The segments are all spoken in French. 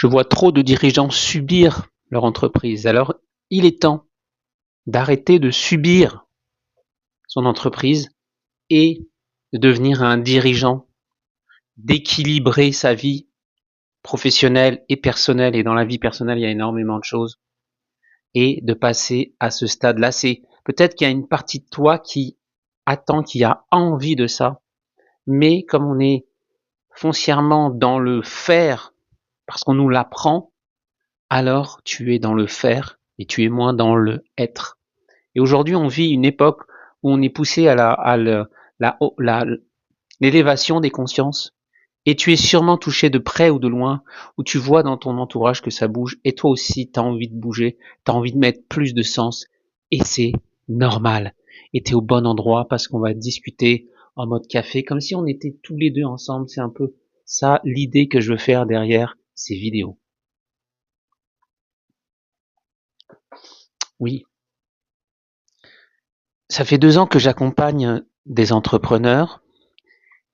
Je vois trop de dirigeants subir leur entreprise. Alors, il est temps d'arrêter de subir son entreprise et de devenir un dirigeant, d'équilibrer sa vie professionnelle et personnelle. Et dans la vie personnelle, il y a énormément de choses. Et de passer à ce stade-là. C'est peut-être qu'il y a une partie de toi qui attend, qui a envie de ça. Mais comme on est foncièrement dans le faire, parce qu'on nous l'apprend, alors tu es dans le faire et tu es moins dans le être. Et aujourd'hui, on vit une époque où on est poussé à l'élévation des consciences. Et tu es sûrement touché de près ou de loin, où tu vois dans ton entourage que ça bouge, et toi aussi, tu as envie de bouger, tu as envie de mettre plus de sens, et c'est normal. Et tu es au bon endroit parce qu'on va discuter en mode café, comme si on était tous les deux ensemble. C'est un peu ça l'idée que je veux faire derrière ces vidéos. Oui, ça fait 2 ans que j'accompagne des entrepreneurs,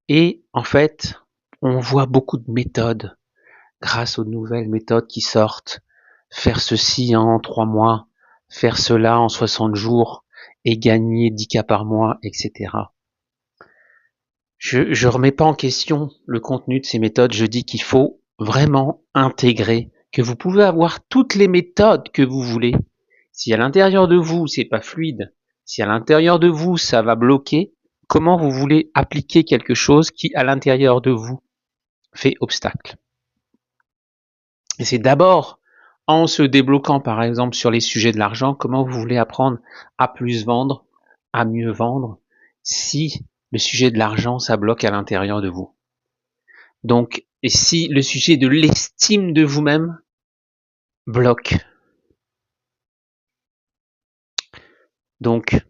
et en fait, on voit beaucoup de méthodes grâce aux nouvelles méthodes qui sortent. Faire ceci en 3 mois, faire cela en 60 jours et gagner 10 cas par mois, etc. Je remets pas en question le contenu de ces méthodes, je dis qu'il faut vraiment intégrer, que vous pouvez avoir toutes les méthodes que vous voulez. Si à l'intérieur de vous, c'est pas fluide, si à l'intérieur de vous, ça va bloquer, comment vous voulez appliquer quelque chose qui, à l'intérieur de vous, fait obstacle? Et c'est d'abord en se débloquant, par exemple, sur les sujets de l'argent, comment vous voulez apprendre à plus vendre, à mieux vendre, si le sujet de l'argent, ça bloque à l'intérieur de vous. Donc, et si le sujet de l'estime de vous-même bloque. Donc,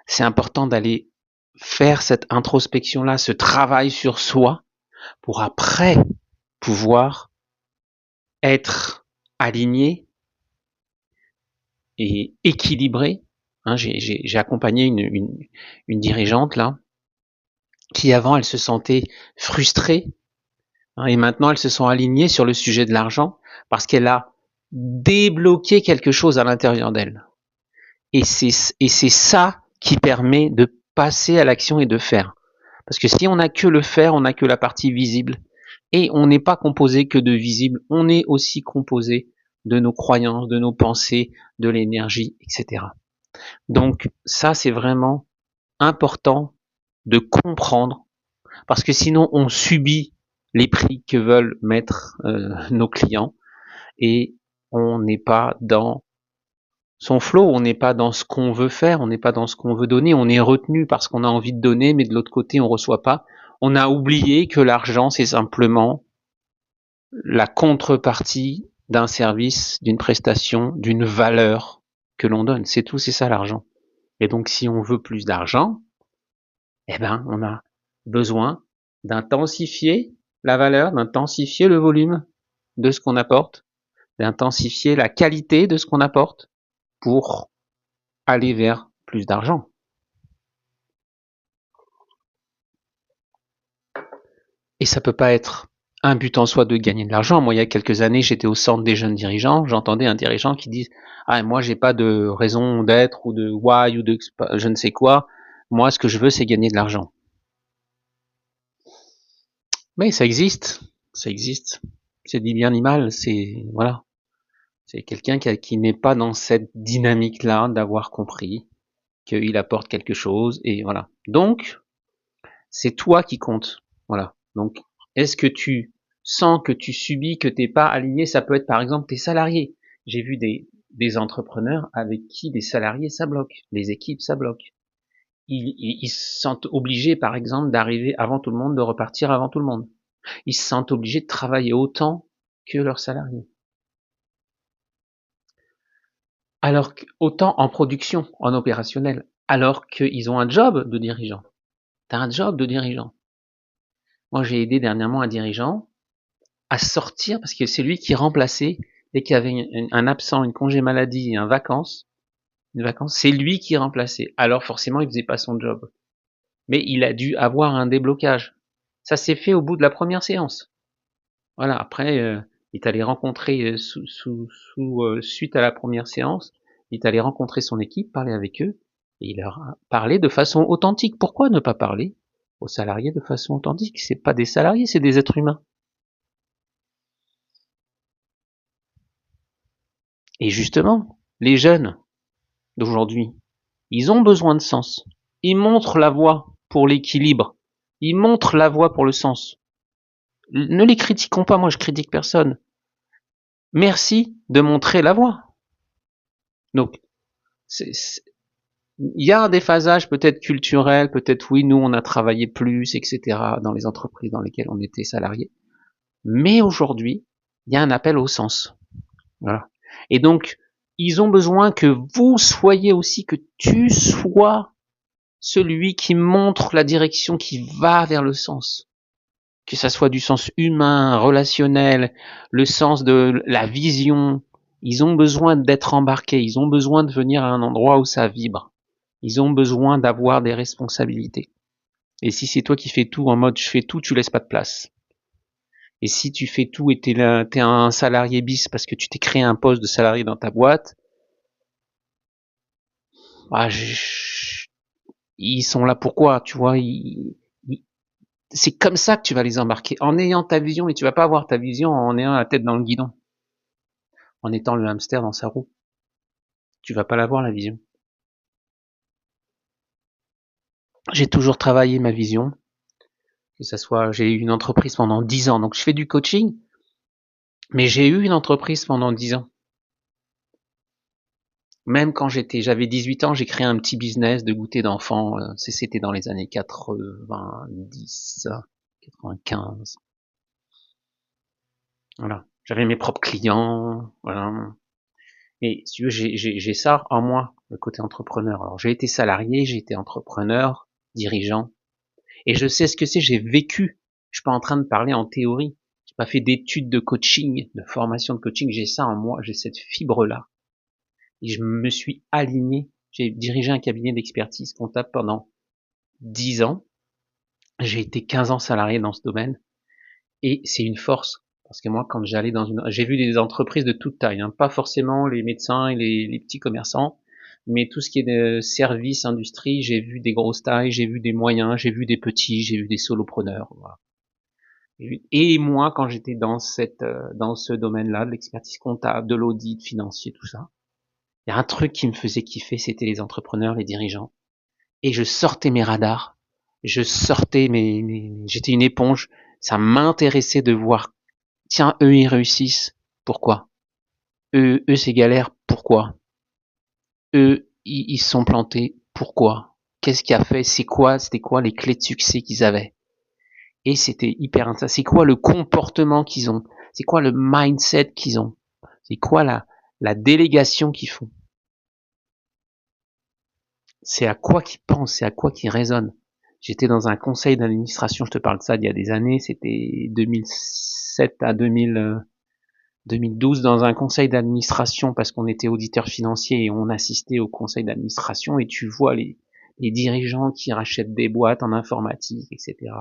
c'est important d'aller faire cette introspection-là, ce travail sur soi, pour après pouvoir être aligné et équilibré. Hein, j'ai accompagné une dirigeante là, qui avant elle se sentait frustrée, hein, et maintenant elle se sent alignée sur le sujet de l'argent parce qu'elle a débloqué quelque chose à l'intérieur d'elle. Et c'est ça qui permet de passer à l'action et de faire. Parce que si on n'a que le faire, on n'a que la partie visible. Et on n'est pas composé que de visible, on est aussi composé de nos croyances, de nos pensées, de l'énergie, etc. Donc ça, c'est vraiment important de comprendre, parce que sinon on subit les prix que veulent mettre nos clients, et on n'est pas dans son flow, on n'est pas dans ce qu'on veut faire, on n'est pas dans ce qu'on veut donner, on est retenu parce qu'on a envie de donner, mais de l'autre côté on reçoit pas. On a oublié que l'argent, c'est simplement la contrepartie d'un service, d'une prestation, d'une valeur que l'on donne. C'est tout, c'est ça l'argent. Et donc si on veut plus d'argent, eh ben on a besoin d'intensifier la valeur, d'intensifier le volume de ce qu'on apporte, d'intensifier la qualité de ce qu'on apporte pour aller vers plus d'argent. Et ça peut pas être un but en soi de gagner de l'argent. Moi, il y a quelques années, j'étais au centre des jeunes dirigeants, j'entendais un dirigeant qui dit « Ah, moi, j'ai pas de raison d'être ou de why ou de je ne sais quoi. Moi, ce que je veux, c'est gagner de l'argent. » Mais ça existe. Ça existe. C'est ni bien ni mal. C'est, voilà. C'est quelqu'un qui n'est pas dans cette dynamique-là d'avoir compris qu'il apporte quelque chose, et voilà. Donc, c'est toi qui compte. Voilà. Donc, est-ce que tu sens que tu subis, que t'es pas aligné? Ça peut être par exemple tes salariés. J'ai vu des entrepreneurs avec qui les salariés ça bloque, les équipes ça bloque. Ils se sentent obligés, par exemple, d'arriver avant tout le monde, de repartir avant tout le monde. Ils se sentent obligés de travailler autant que leurs salariés. Alors autant en production, en opérationnel, alors qu'ils ont un job de dirigeant. T'as un job de dirigeant. Moi, j'ai aidé dernièrement un dirigeant à sortir, parce que c'est lui qui remplaçait, dès qu'il y avait un absent, une congé maladie et une vacance, c'est lui qui remplaçait. Alors forcément, il faisait pas son job. Mais il a dû avoir un déblocage. Ça s'est fait au bout de la première séance. Voilà, après, Il est allé rencontrer, suite à la première séance, il est allé rencontrer son équipe, parler avec eux, et il leur a parlé de façon authentique. Pourquoi ne pas parler aux salariés de façon authentique? C'est pas des salariés, c'est des êtres humains. Et justement, les jeunes d'aujourd'hui, ils ont besoin de sens. Ils montrent la voie pour l'équilibre. Ils montrent la voie pour le sens. Ne les critiquons pas, moi je critique personne. Merci de montrer la voie. Donc, il y a un déphasage peut-être culturel, peut-être oui, nous on a travaillé plus, etc. dans les entreprises dans lesquelles on était salariés. Mais aujourd'hui, il y a un appel au sens. Voilà. Et donc, ils ont besoin que vous soyez aussi, que tu sois celui qui montre la direction qui va vers le sens. Que ça soit du sens humain, relationnel, le sens de la vision. Ils ont besoin d'être embarqués, ils ont besoin de venir à un endroit où ça vibre. Ils ont besoin d'avoir des responsabilités. Et si c'est toi qui fais tout en mode je fais tout, tu laisses pas de place. Et si tu fais tout et t'es un salarié bis parce que tu t'es créé un poste de salarié dans ta boîte, bah, ils sont là pourquoi, tu vois, c'est comme ça que tu vas les embarquer, en ayant ta vision, et tu vas pas avoir ta vision en ayant la tête dans le guidon, en étant le hamster dans sa roue. Tu vas pas l'avoir, la vision. J'ai toujours travaillé ma vision, que ça soit, j'ai eu une entreprise pendant 10 ans, donc je fais du coaching, mais j'ai eu une entreprise pendant 10 ans. Même quand j'avais 18 ans, j'ai créé un petit business de goûter d'enfants, c'était dans les années 90, 95. Voilà. J'avais mes propres clients, voilà. Et si tu veux, j'ai ça en moi, le côté entrepreneur. Alors j'ai été salarié, j'ai été entrepreneur, dirigeant, et je sais ce que c'est, j'ai vécu. Je suis pas en train de parler en théorie. J'ai pas fait d'études de coaching, de formation de coaching, j'ai ça en moi, j'ai cette fibre-là. Et je me suis aligné. J'ai dirigé un cabinet d'expertise comptable pendant 10 ans. J'ai été 15 ans salarié dans ce domaine. Et c'est une force. Parce que moi, quand j'allais j'ai vu des entreprises de toute taille, hein, pas forcément les médecins et les petits commerçants, mais tout ce qui est de service, industrie, j'ai vu des grosses tailles, j'ai vu des moyens, j'ai vu des petits, j'ai vu des solopreneurs. Voilà. Et moi, quand j'étais dans dans ce domaine-là, de l'expertise comptable, de l'audit financier, tout ça, il y a un truc qui me faisait kiffer, c'était les entrepreneurs, les dirigeants. Et je sortais mes radars, je sortais j'étais une éponge. Ça m'intéressait de voir, tiens, eux ils réussissent, pourquoi? Eux c'est galère, pourquoi? Eux ils se sont plantés, pourquoi? Qu'est-ce qui a fait? C'était quoi les clés de succès qu'ils avaient? Et c'était hyper intéressant. C'est quoi le comportement qu'ils ont? C'est quoi le mindset qu'ils ont? C'est quoi la délégation qu'ils font? C'est à quoi qu'ils pensent, c'est à quoi qu'ils raisonnent. J'étais dans un conseil d'administration, je te parle de ça il y a des années, c'était 2007 à 2012, dans un conseil d'administration, parce qu'on était auditeur financier et on assistait au conseil d'administration, et tu vois les dirigeants qui rachètent des boîtes en informatique, etc.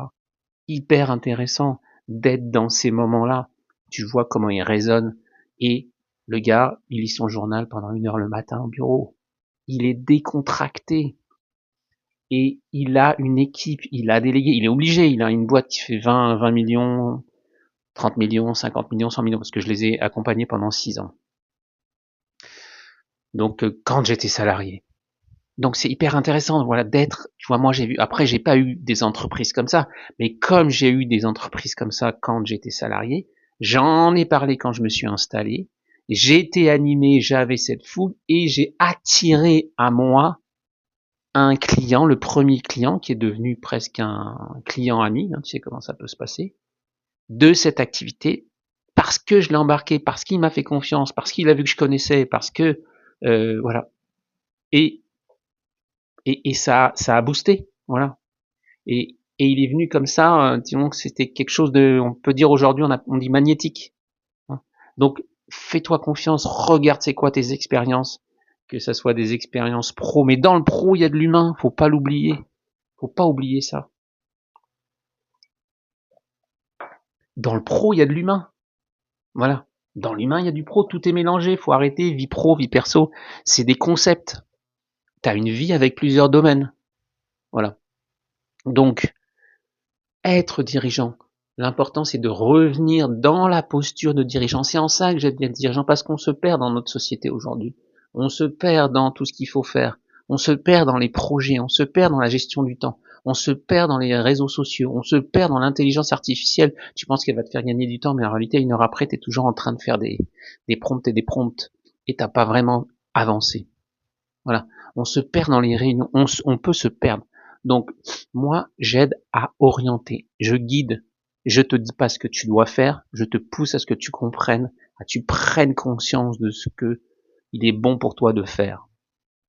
Hyper intéressant d'être dans ces moments-là. Tu vois comment ils raisonnent, et le gars, il lit son journal pendant 1 heure le matin au bureau. Il est décontracté. Et il a une équipe, il a délégué, il est obligé, il a une boîte qui fait 20 millions, 30 millions, 50 millions, 100 millions, parce que je les ai accompagnés pendant 6 ans. Donc, quand j'étais salarié. Donc, c'est hyper intéressant, voilà, d'être, tu vois, moi, après, j'ai pas eu des entreprises comme ça, mais comme j'ai eu des entreprises comme ça quand j'étais salarié, j'en ai parlé quand je me suis installé, j'ai été animé, j'avais cette foule, et j'ai attiré à moi un client, le premier client qui est devenu presque un client ami, hein, tu sais comment ça peut se passer, de cette activité, parce que je l'ai embarqué, parce qu'il m'a fait confiance, parce qu'il a vu que je connaissais, parce que voilà. Et, et ça a boosté, voilà. Et il est venu comme ça, disons que c'était quelque chose de, on peut dire aujourd'hui, on dit magnétique. Hein. Donc, fais-toi confiance, regarde c'est quoi tes expériences, que ça soit des expériences pro, mais dans le pro, il y a de l'humain, faut pas l'oublier. Faut pas oublier ça. Dans le pro, il y a de l'humain. Voilà. Dans l'humain, il y a du pro, tout est mélangé, faut arrêter, vie pro, vie perso, c'est des concepts. T'as une vie avec plusieurs domaines. Voilà. Donc, être dirigeant, l'important c'est de revenir dans la posture de dirigeant. C'est en ça que j'aime bien être dirigeant, parce qu'on se perd dans notre société aujourd'hui. On se perd dans tout ce qu'il faut faire. On se perd dans les projets, on se perd dans la gestion du temps. On se perd dans les réseaux sociaux, on se perd dans l'intelligence artificielle. Tu penses qu'elle va te faire gagner du temps, mais en réalité, 1 heure après, tu es toujours en train de faire des prompts et des prompts, et t'as pas vraiment avancé. Voilà. On se perd dans les réunions, on peut se perdre. Donc, moi, j'aide à orienter, je guide. Je te dis pas ce que tu dois faire, je te pousse à ce que tu comprennes, à tu prennes conscience de ce que il est bon pour toi de faire.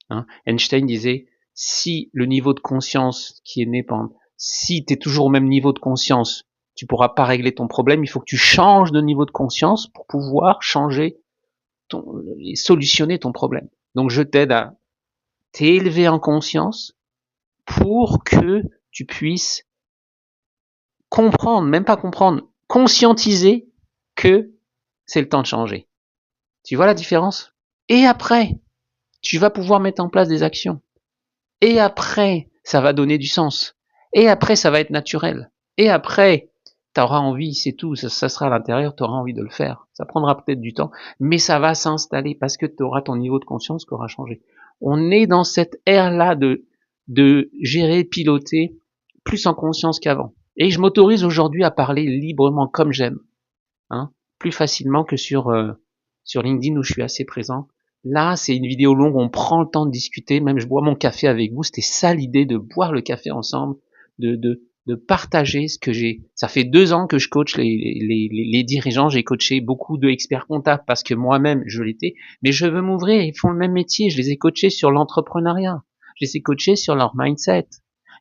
Hein. Einstein disait, si le niveau de conscience qui est né pendant, si tu es toujours au même niveau de conscience, tu pourras pas régler ton problème, il faut que tu changes de niveau de conscience pour pouvoir changer et solutionner ton problème. Donc je t'aide à t'élever en conscience pour que tu puisses comprendre, même pas comprendre, conscientiser que c'est le temps de changer. Tu vois la différence? Et après, tu vas pouvoir mettre en place des actions. Et après, ça va donner du sens. Et après, ça va être naturel. Et après, tu auras envie, c'est tout, ça sera à l'intérieur, tu auras envie de le faire. Ça prendra peut-être du temps, mais ça va s'installer parce que tu auras ton niveau de conscience qui aura changé. On est dans cette ère-là de gérer, piloter, plus en conscience qu'avant. Et je m'autorise aujourd'hui à parler librement comme j'aime, hein, plus facilement que sur LinkedIn où je suis assez présent. Là, c'est une vidéo longue, on prend le temps de discuter, même je bois mon café avec vous, c'était ça l'idée de boire le café ensemble, de partager ce que j'ai. Ça fait 2 ans que je coach les dirigeants, j'ai coaché beaucoup d'experts comptables parce que moi-même je l'étais, mais je veux m'ouvrir, ils font le même métier, je les ai coachés sur l'entrepreneuriat, je les ai coachés sur leur mindset,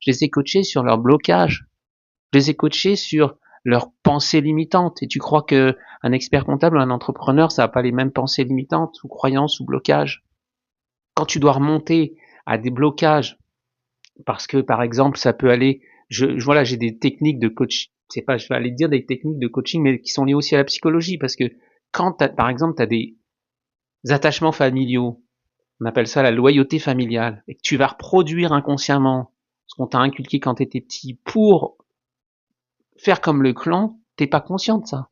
je les ai coachés sur leur blocage, je les ai coachés sur leurs pensées limitantes. Et tu crois que un expert comptable ou un entrepreneur, ça n'a pas les mêmes pensées limitantes ou croyances ou blocages? Quand tu dois remonter à des blocages, parce que par exemple, ça peut aller, voilà, j'ai des techniques de coach, c'est pas, je vais aller dire des techniques de coaching, mais qui sont liées aussi à la psychologie, parce que quand par exemple, tu as des attachements familiaux, on appelle ça la loyauté familiale, et que tu vas reproduire inconsciemment ce qu'on t'a inculqué quand tu étais petit pour faire comme le clan, t'es pas conscient de ça.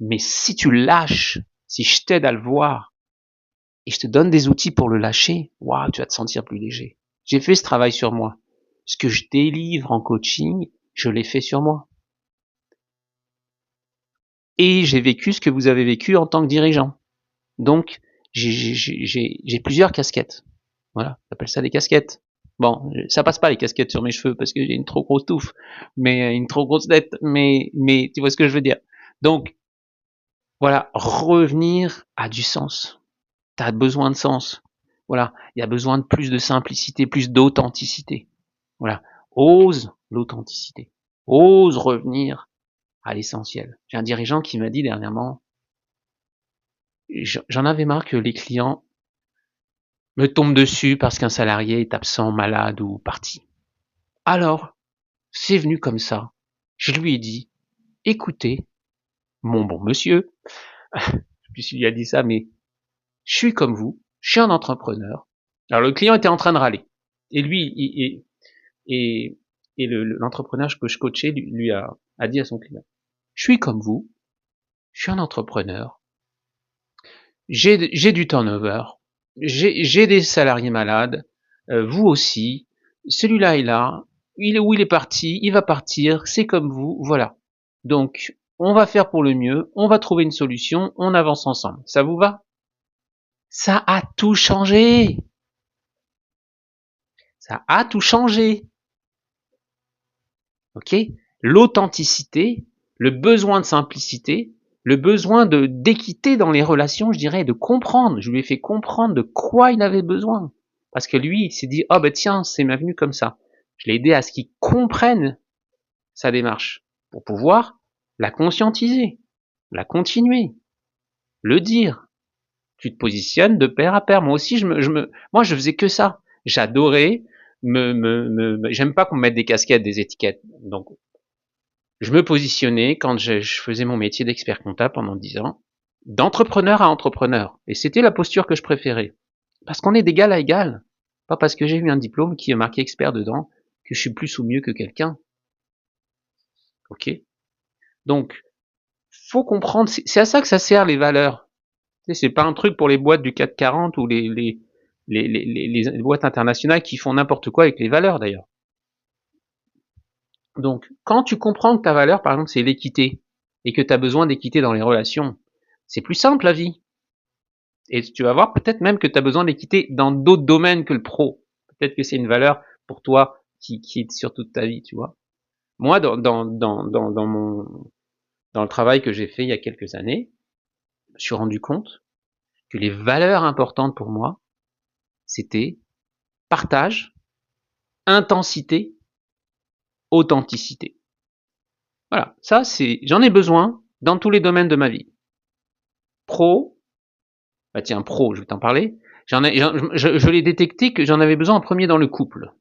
Mais si tu lâches, si je t'aide à le voir, et je te donne des outils pour le lâcher, waouh, tu vas te sentir plus léger. J'ai fait ce travail sur moi. Ce que je délivre en coaching, je l'ai fait sur moi. Et j'ai vécu ce que vous avez vécu en tant que dirigeant. Donc, j'ai plusieurs casquettes. Voilà, j'appelle ça des casquettes. Bon, ça passe pas les casquettes sur mes cheveux parce que j'ai une trop grosse touffe, mais une trop grosse tête, mais tu vois ce que je veux dire. Donc, voilà, revenir à du sens. Tu as besoin de sens. Voilà, il y a besoin de plus de simplicité, plus d'authenticité. Voilà, ose l'authenticité. Ose revenir à l'essentiel. J'ai un dirigeant qui m'a dit dernièrement, j'en avais marre que les clients me tombent dessus parce qu'un salarié est absent, malade ou parti. Alors, c'est venu comme ça. Je lui ai dit, écoutez, mon bon monsieur, je sais plus s'il lui a dit ça, mais je suis comme vous, je suis un entrepreneur. Alors le client était en train de râler. Et lui, et l'entrepreneur que je coachais lui a dit à son client, je suis comme vous, je suis un entrepreneur, j'ai du turnover, j'ai des salariés malades, vous aussi, celui-là est là, il est parti, il va partir, c'est comme vous, voilà. Donc, on va faire pour le mieux, on va trouver une solution, on avance ensemble. Ça vous va? Ça a tout changé. Ça a tout changé. Ok? L'authenticité, le besoin de simplicité, le besoin d'équité dans les relations, je dirais, de comprendre. Je lui ai fait comprendre de quoi il avait besoin. Parce que lui, il s'est dit, oh ben tiens, c'est ma venue comme ça. Je l'ai aidé à ce qu'il comprenne sa démarche pour pouvoir la conscientiser, la continuer, le dire. Tu te positionnes de pair à pair. Moi aussi, moi, je faisais que ça. J'adorais j'aime pas qu'on me mette des casquettes, des étiquettes. Donc, je me positionnais quand je faisais mon métier d'expert comptable pendant 10 ans. d'entrepreneur à entrepreneur. Et c'était la posture que je préférais. Parce qu'on est d'égal à égal. Pas parce que j'ai eu un diplôme qui est marqué expert dedans que je suis plus ou mieux que quelqu'un. Ok? Donc, faut comprendre, c'est à ça que ça sert les valeurs. C'est pas un truc pour les boîtes du CAC 40 ou les boîtes internationales qui font n'importe quoi avec les valeurs d'ailleurs. Donc, quand tu comprends que ta valeur, par exemple, c'est l'équité, et que tu as besoin d'équité dans les relations, c'est plus simple la vie. Et tu vas voir peut-être même que tu as besoin d'équité dans d'autres domaines que le pro. Peut-être que c'est une valeur pour toi qui est sur toute ta vie, tu vois. Moi, dans le travail que j'ai fait il y a quelques années, je me suis rendu compte que les valeurs importantes pour moi, c'était partage, intensité, authenticité. Voilà, ça j'en ai besoin dans tous les domaines de ma vie. Pro, bah tiens, pro, je vais t'en parler. Je l'ai détecté que j'en avais besoin en premier dans le couple.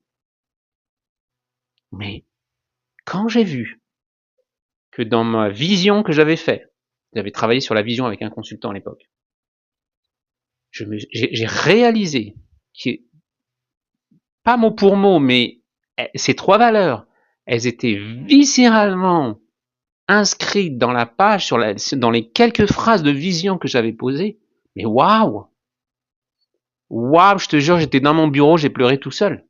Mais quand j'ai vu que dans ma vision que j'avais j'avais travaillé sur la vision avec un consultant à l'époque, j'ai réalisé que, pas mot pour mot, mais ces trois valeurs, elles étaient viscéralement inscrites dans la page, dans les quelques phrases de vision que j'avais posées. Mais waouh! Waouh, je te jure, j'étais dans mon bureau, j'ai pleuré tout seul.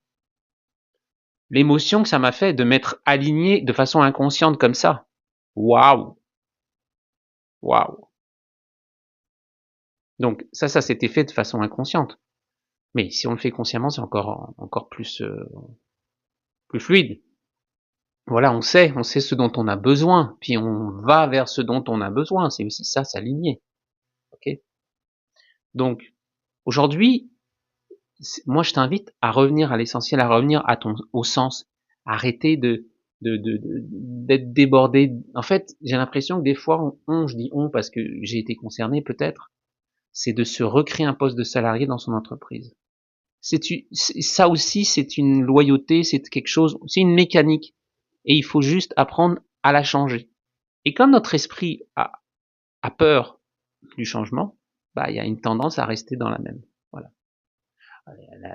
L'émotion que ça m'a fait de m'être aligné de façon inconsciente comme ça. Waouh! Waouh! Donc ça s'était fait de façon inconsciente. Mais si on le fait consciemment, c'est encore plus fluide. Voilà, on sait ce dont on a besoin, puis on va vers ce dont on a besoin. C'est aussi ça, s'aligner. Ok? Donc aujourd'hui, moi je t'invite à revenir à l'essentiel, à revenir au sens. Arrêter d'être débordé. En fait, j'ai l'impression que des fois, je dis on parce que j'ai été concerné peut-être, c'est de se recréer un poste de salarié dans son entreprise. Ça aussi, c'est une loyauté, c'est quelque chose, c'est une mécanique. Et il faut juste apprendre à la changer. Et comme notre esprit a peur du changement, bah, il y a une tendance à rester dans la même. Voilà.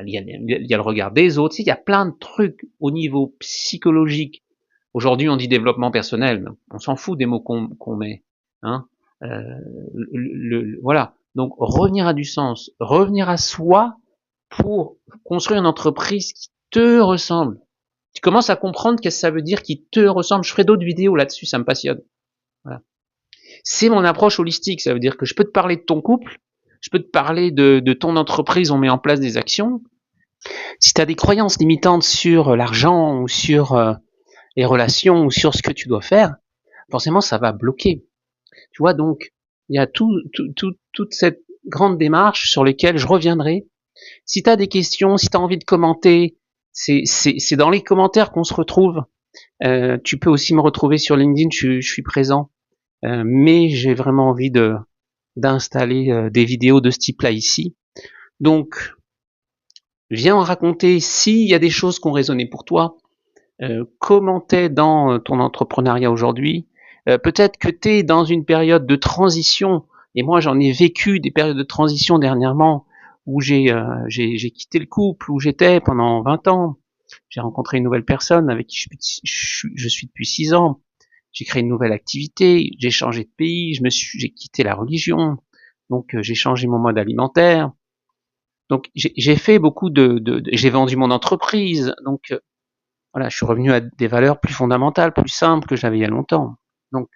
Il y a le regard des autres, il y a plein de trucs au niveau psychologique. Aujourd'hui, on dit développement personnel, on s'en fout des mots qu'on met. Hein. Voilà. Donc, revenir à du sens, revenir à soi pour construire une entreprise qui te ressemble. Tu commences à comprendre qu'est-ce que ça veut dire qui te ressemble. Je ferai d'autres vidéos là-dessus, ça me passionne. Voilà. C'est mon approche holistique, ça veut dire que je peux te parler de ton couple, je peux te parler de ton entreprise, on met en place des actions. Si tu as des croyances limitantes sur l'argent ou sur les relations ou sur ce que tu dois faire, forcément ça va bloquer. Tu vois, donc il y a toute cette grande démarche sur laquelle je reviendrai. Si tu as des questions, si tu as envie de commenter, c'est dans les commentaires qu'on se retrouve. Tu peux aussi me retrouver sur LinkedIn, je suis présent. Mais j'ai vraiment envie d'installer des vidéos de ce type-là ici. Donc, viens en raconter s'il y a des choses qui ont résonné pour toi. Comment t'es dans ton entrepreneuriat aujourd'hui. Peut-être que t'es dans une période de transition. Et moi, j'en ai vécu des périodes de transition dernièrement où j'ai quitté le couple où j'étais pendant 20 ans. J'ai rencontré une nouvelle personne avec qui je suis depuis 6 ans. J'ai créé une nouvelle activité, j'ai changé de pays, j'ai quitté la religion, donc j'ai changé mon mode alimentaire. Donc j'ai fait beaucoup j'ai vendu mon entreprise, donc voilà, je suis revenu à des valeurs plus fondamentales, plus simples que j'avais il y a longtemps. Donc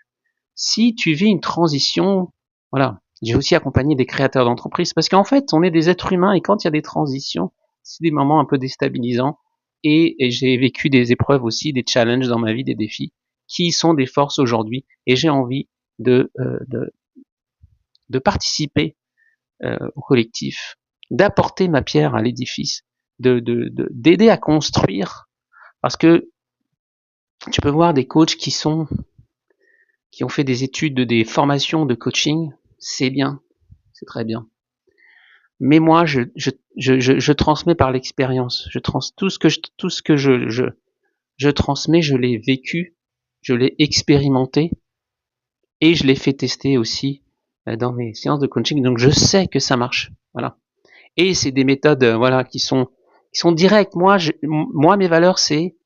si tu vis une transition, voilà, j'ai aussi accompagné des créateurs d'entreprises parce qu'en fait, on est des êtres humains et quand il y a des transitions, c'est des moments un peu déstabilisants et j'ai vécu des épreuves aussi, des challenges dans ma vie, des défis qui sont des forces aujourd'hui et j'ai envie de participer au collectif, d'apporter ma pierre à l'édifice, d'aider à construire parce que tu peux voir des coachs qui ont fait des études, des formations de coaching, c'est bien, c'est très bien. Mais moi, je transmets par l'expérience. Tout ce que je transmets, je l'ai vécu, je l'ai expérimenté et je l'ai fait tester aussi dans mes séances de coaching, donc je sais que ça marche. Voilà. Et c'est des méthodes, voilà, qui sont directes. Moi, mes valeurs, c'est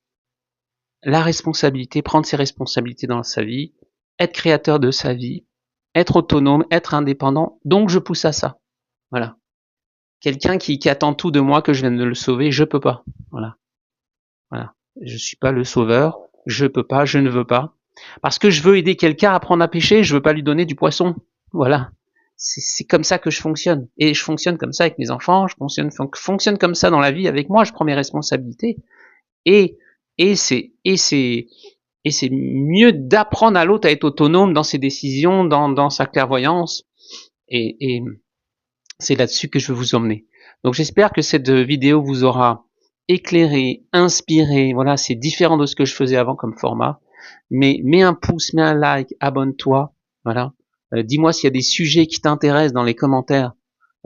la responsabilité, prendre ses responsabilités dans sa vie, être créateur de sa vie, être autonome, être indépendant. Donc, je pousse à ça. Voilà. Quelqu'un qui attend tout de moi, que je vienne de le sauver, je peux pas. Voilà. Voilà. Je suis pas le sauveur. Je peux pas. Je ne veux pas. Parce que je veux aider quelqu'un à apprendre à pêcher, je veux pas lui donner du poisson. Voilà. C'est comme ça que je fonctionne. Et je fonctionne comme ça avec mes enfants, je fonctionne comme ça dans la vie avec moi, je prends mes responsabilités. Et, et c'est mieux d'apprendre à l'autre à être autonome dans ses décisions, dans sa clairvoyance. Et c'est là-dessus que je veux vous emmener. Donc j'espère que cette vidéo vous aura éclairé, inspiré. Voilà, c'est différent de ce que je faisais avant comme format. Mais mets un pouce, mets un like, abonne-toi. Voilà. Dis-moi s'il y a des sujets qui t'intéressent dans les commentaires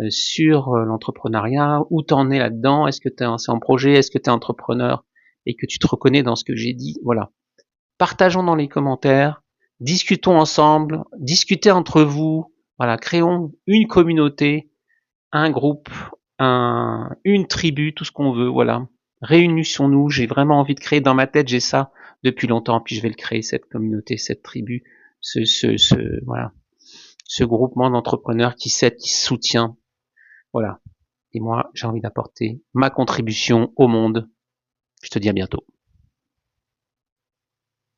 sur l'entrepreneuriat, où t'en es là-dedans, est-ce que t'es en projet, est-ce que t'es entrepreneur et que tu te reconnais dans ce que j'ai dit. Voilà. Partageons dans les commentaires, discutons ensemble, discutez entre vous. Voilà, créons une communauté, un groupe, une tribu, tout ce qu'on veut. Voilà. Réunissons-nous. J'ai vraiment envie de créer dans ma tête, j'ai ça depuis longtemps, puis je vais le créer, cette communauté, cette tribu, voilà, ce groupement d'entrepreneurs qui s'aide, qui se soutient. Voilà. Et moi, j'ai envie d'apporter ma contribution au monde. Je te dis à bientôt.